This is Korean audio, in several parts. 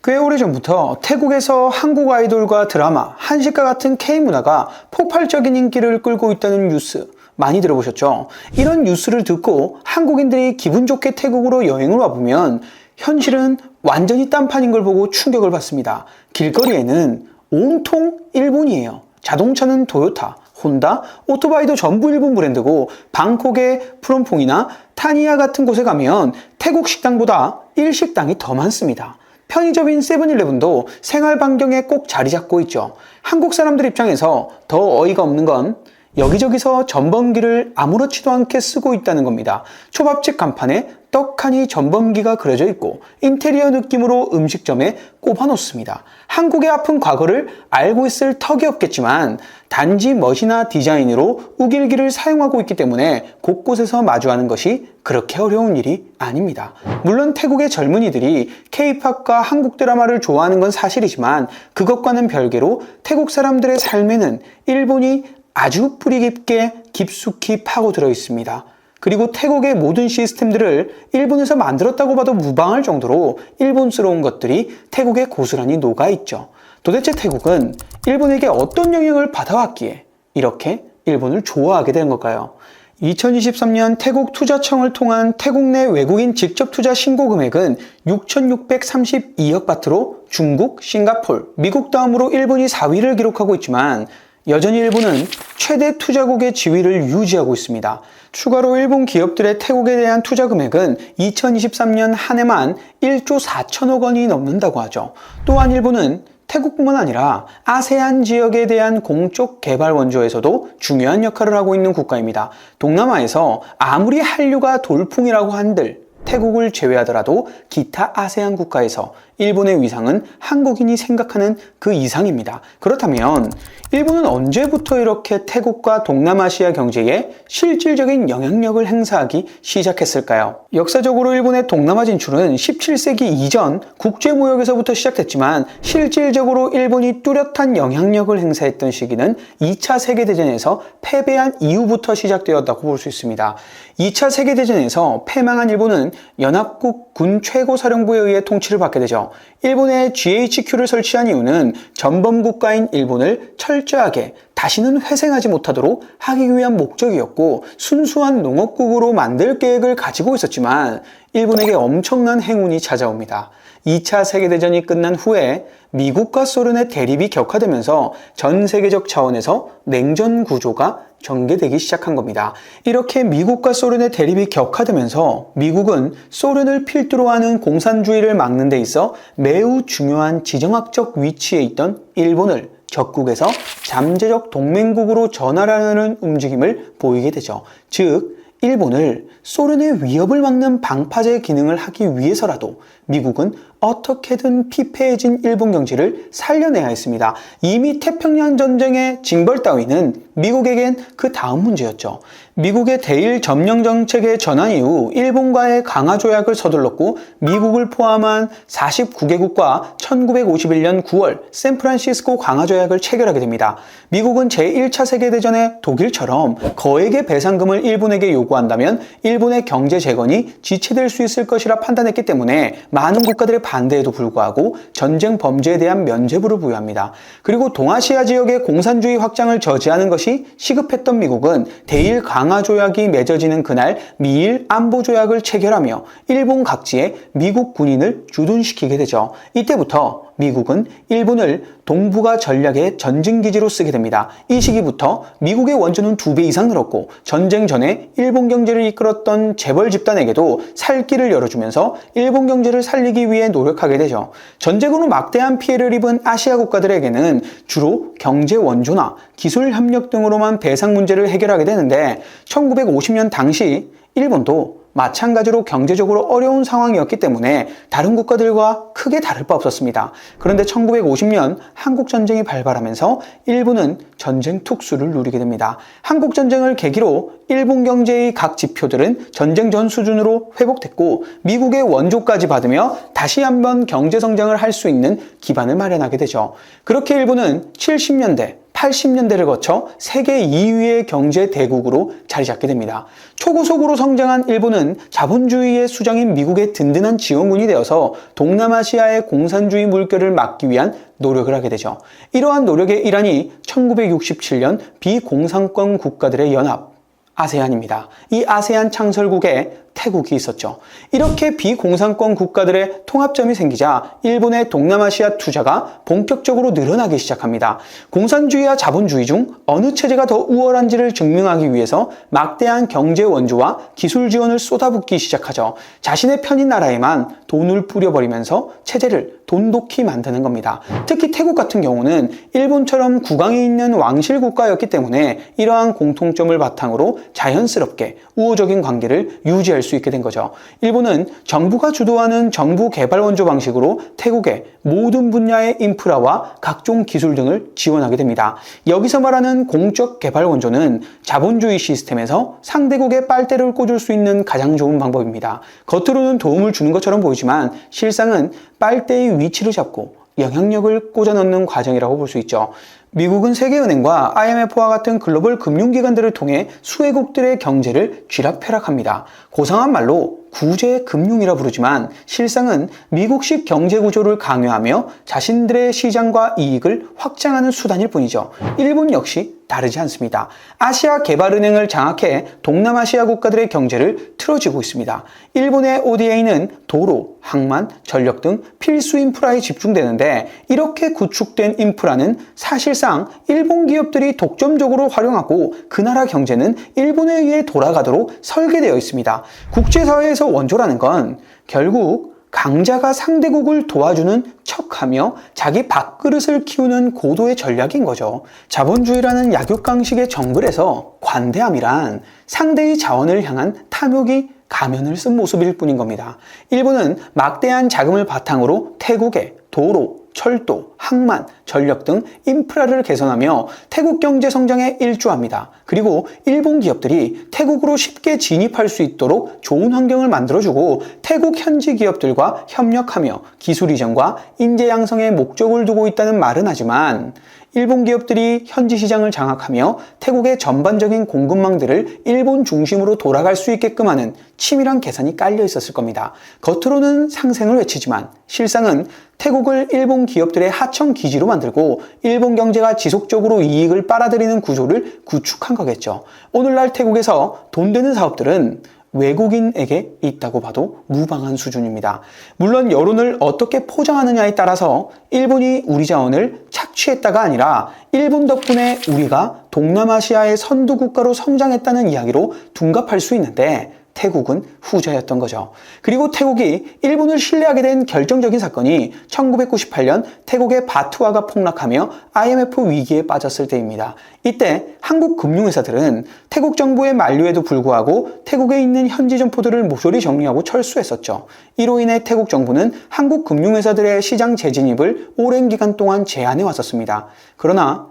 꽤 오래전부터 태국에서 한국 아이돌과 드라마, 한식과 같은 K문화가 폭발적인 인기를 끌고 있다는 뉴스 많이 들어보셨죠? 이런 뉴스를 듣고 한국인들이 기분 좋게 태국으로 여행을 와보면 현실은 완전히 딴판인 걸 보고 충격을 받습니다. 길거리에는 온통 일본이에요. 자동차는 토요타, 혼다, 오토바이도 전부 일본 브랜드고 방콕의 프롬퐁이나 타니아 같은 곳에 가면 태국 식당보다 일식당이 더 많습니다. 편의점인 세븐일레븐도 생활 반경에 꼭 자리 잡고 있죠. 한국 사람들 입장에서 더 어이가 없는 건 여기저기서 전범기를 아무렇지도 않게 쓰고 있다는 겁니다. 초밥집 간판에 떡하니 전범기가 그려져 있고 인테리어 느낌으로 음식점에 꼽아놓습니다. 한국의 아픈 과거를 알고 있을 턱이 없겠지만 단지 멋이나 디자인으로 우길기를 사용하고 있기 때문에 곳곳에서 마주하는 것이 그렇게 어려운 일이 아닙니다. 물론 태국의 젊은이들이 K-팝과 한국 드라마를 좋아하는 건 사실이지만 그것과는 별개로 태국 사람들의 삶에는 일본이 아주 뿌리 깊게 깊숙이 파고들어 있습니다. 그리고 태국의 모든 시스템들을 일본에서 만들었다고 봐도 무방할 정도로 일본스러운 것들이 태국에 고스란히 녹아있죠. 도대체 태국은 일본에게 어떤 영향을 받아왔기에 이렇게 일본을 좋아하게 된 걸까요? 2023년 태국 투자청을 통한 태국 내 외국인 직접 투자 신고 금액은 6,632억 바트로 중국, 싱가폴, 미국 다음으로 일본이 4위를 기록하고 있지만 여전히 일본은 최대 투자국의 지위를 유지하고 있습니다. 추가로 일본 기업들의 태국에 대한 투자 금액은 2023년 한 해만 1조 4천억 원이 넘는다고 하죠. 또한 일본은 태국뿐만 아니라 아세안 지역에 대한 공적 개발 원조에서도 중요한 역할을 하고 있는 국가입니다. 동남아에서 아무리 한류가 돌풍이라고 한들 태국을 제외하더라도 기타 아세안 국가에서 일본의 위상은 한국인이 생각하는 그 이상입니다. 그렇다면 일본은 언제부터 이렇게 태국과 동남아시아 경제에 실질적인 영향력을 행사하기 시작했을까요? 역사적으로 일본의 동남아 진출은 17세기 이전 국제무역에서부터 시작됐지만 실질적으로 일본이 뚜렷한 영향력을 행사했던 시기는 2차 세계대전에서 패배한 이후부터 시작되었다고 볼 수 있습니다. 2차 세계대전에서 패망한 일본은 연합국 군 최고사령부에 의해 통치를 받게 되죠. 일본에 GHQ를 설치한 이유는 전범국가인 일본을 철저하게 다시는 회생하지 못하도록 하기 위한 목적이었고 순수한 농업국으로 만들 계획을 가지고 있었지만 일본에게 엄청난 행운이 찾아옵니다. 2차 세계대전이 끝난 후에 미국과 소련의 대립이 격화되면서 전 세계적 차원에서 냉전 구조가 전개되기 시작한 겁니다. 이렇게 미국과 소련의 대립이 격화되면서 미국은 소련을 필두로 하는 공산주의를 막는 데 있어 매우 중요한 지정학적 위치에 있던 일본을 적국에서 잠재적 동맹국으로 전환하려는 움직임을 보이게 되죠. 즉, 일본을 소련의 위협을 막는 방파제 기능을 하기 위해서라도 미국은 어떻게든 피폐해진 일본 경제를 살려내야 했습니다. 이미 태평양 전쟁의 징벌 따위는 미국에겐 그 다음 문제였죠. 미국의 대일 점령 정책의 전환 이후 일본과의 강화 조약을 서둘렀고 미국을 포함한 49개국과 1951년 9월 샌프란시스코 강화 조약을 체결하게 됩니다. 미국은 제1차 세계대전의 독일처럼 거액의 배상금을 일본에게 요구한다면 일본의 경제 재건이 지체될 수 있을 것이라 판단했기 때문에 많은 국가들의 반대에도 불구하고 전쟁 범죄에 대한 면죄부를 부여합니다. 그리고 동아시아 지역의 공산주의 확장을 저지하는 것이 시급했던 미국은 대일 강화 조약이 맺어지는 그날 미일 안보 조약을 체결하며 일본 각지에 미국 군인을 주둔시키게 되죠. 이때부터 미국은 일본을 동북아 전략의 전진기지로 쓰게 됩니다. 이 시기부터 미국의 원조는 2배 이상 늘었고 전쟁 전에 일본 경제를 이끌었던 재벌 집단에게도 살 길을 열어주면서 일본 경제를 살리기 위해 노력하게 되죠. 전쟁으로 막대한 피해를 입은 아시아 국가들에게는 주로 경제 원조나 기술 협력 등으로만 배상 문제를 해결하게 되는데 1950년 당시 일본도 마찬가지로 경제적으로 어려운 상황이었기 때문에 다른 국가들과 크게 다를 바 없었습니다. 그런데 1950년 한국전쟁이 발발하면서 일본은 전쟁 특수를 누리게 됩니다. 한국전쟁을 계기로 일본 경제의 각 지표들은 전쟁 전 수준으로 회복됐고 미국의 원조까지 받으며 다시 한번 경제 성장을 할 수 있는 기반을 마련하게 되죠. 그렇게 일본은 70년대 80년대를 거쳐 세계 2위의 경제 대국으로 자리 잡게 됩니다. 초고속으로 성장한 일본은 자본주의의 수장인 미국의 든든한 지원군이 되어서 동남아시아의 공산주의 물결을 막기 위한 노력을 하게 되죠. 이러한 노력의 일환이 1967년 비공산권 국가들의 연합, 아세안입니다. 이 아세안 창설국에 태국이 있었죠. 이렇게 비공산권 국가들의 통합점이 생기자 일본의 동남아시아 투자가 본격적으로 늘어나기 시작합니다. 공산주의와 자본주의 중 어느 체제가 더 우월한지를 증명하기 위해서 막대한 경제 원조와 기술 지원을 쏟아붓기 시작하죠. 자신의 편인 나라에만 돈을 뿌려버리면서 체제를 돈독히 만드는 겁니다. 특히 태국 같은 경우는 일본처럼 국왕이 있는 왕실 국가였기 때문에 이러한 공통점을 바탕으로 자연스럽게 우호적인 관계를 유지할 수 있게 된 거죠. 일본은 정부가 주도하는 정부 개발 원조 방식으로 태국의 모든 분야의 인프라와 각종 기술 등을 지원하게 됩니다. 여기서 말하는 공적 개발 원조는 자본주의 시스템에서 상대국에 빨대를 꽂을 수 있는 가장 좋은 방법입니다. 겉으로는 도움을 주는 것처럼 보이지만 실상은 빨대의 위치를 잡고 영향력을 꽂아 넣는 과정이라고 볼 수 있죠. 미국은 세계은행과 IMF와 같은 글로벌 금융기관들을 통해 수혜국들의 경제를 쥐락펴락합니다. 고상한 말로 구제 금융이라 부르지만 실상은 미국식 경제 구조를 강요하며 자신들의 시장과 이익을 확장하는 수단일 뿐이죠. 일본 역시 다르지 않습니다. 아시아 개발은행을 장악해 동남아시아 국가들의 경제를 틀어쥐고 있습니다. 일본의 ODA는 도로, 항만, 전력 등 필수 인프라에 집중되는데 이렇게 구축된 인프라는 사실상 일본 기업들이 독점적으로 활용하고 그 나라 경제는 일본에 의해 돌아가도록 설계되어 있습니다. 국제사회에서 원조라는 건 결국 강자가 상대국을 도와주는 척하며 자기 밥그릇을 키우는 고도의 전략인 거죠. 자본주의라는 약육강식의 정글에서 관대함이란 상대의 자원을 향한 탐욕이 가면을 쓴 모습일 뿐인 겁니다. 일본은 막대한 자금을 바탕으로 태국의 도로, 철도, 항만, 전력 등 인프라를 개선하며 태국 경제 성장에 일조합니다. 그리고 일본 기업들이 태국으로 쉽게 진입할 수 있도록 좋은 환경을 만들어주고 태국 현지 기업들과 협력하며 기술 이전과 인재 양성에 목적을 두고 있다는 말은 하지만 일본 기업들이 현지 시장을 장악하며 태국의 전반적인 공급망들을 일본 중심으로 돌아갈 수 있게끔 하는 치밀한 계산이 깔려 있었을 겁니다. 겉으로는 상생을 외치지만 실상은 태국을 일본 기업들의 하청 기지로 만들고 일본 경제가 지속적으로 이익을 빨아들이는 구조를 구축한 거겠죠. 오늘날 태국에서 돈 되는 사업들은 외국인에게 있다고 봐도 무방한 수준입니다. 물론 여론을 어떻게 포장하느냐에 따라서 일본이 우리 자원을 착취했다가 아니라 일본 덕분에 우리가 동남아시아의 선두 국가로 성장했다는 이야기로 둔갑할 수 있는데 태국은 후자였던 거죠. 그리고 태국이 일본을 신뢰하게 된 결정적인 사건이 1998년 태국의 바투아가 폭락하며 IMF 위기에 빠졌을 때입니다. 이때 한국 금융회사들은 태국 정부의 만류에도 불구하고 태국에 있는 현지 점포들을 모조리 정리하고 철수했었죠. 이로 인해 태국 정부는 한국 금융회사들의 시장 재진입을 오랜 기간 동안 제한해 왔었습니다. 그러나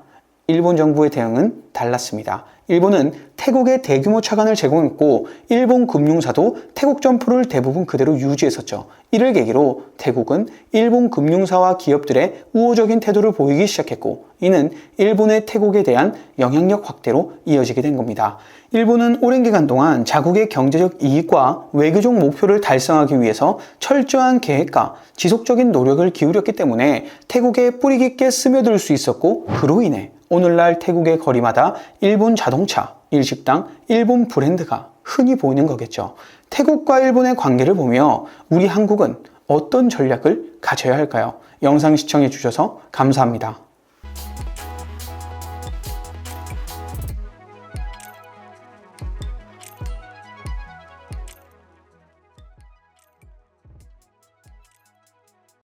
일본 정부의 대응은 달랐습니다. 일본은 태국에 대규모 차관을 제공했고 일본 금융사도 태국 점포를 대부분 그대로 유지했었죠. 이를 계기로 태국은 일본 금융사와 기업들의 우호적인 태도를 보이기 시작했고 이는 일본의 태국에 대한 영향력 확대로 이어지게 된 겁니다. 일본은 오랜 기간 동안 자국의 경제적 이익과 외교적 목표를 달성하기 위해서 철저한 계획과 지속적인 노력을 기울였기 때문에 태국에 뿌리 깊게 스며들 수 있었고 그로 인해 오늘날 태국의 거리마다 일본 자동차, 일식당, 일본 브랜드가 흔히 보이는 거겠죠. 태국과 일본의 관계를 보며 우리 한국은 어떤 전략을 가져야 할까요? 영상 시청해 주셔서 감사합니다.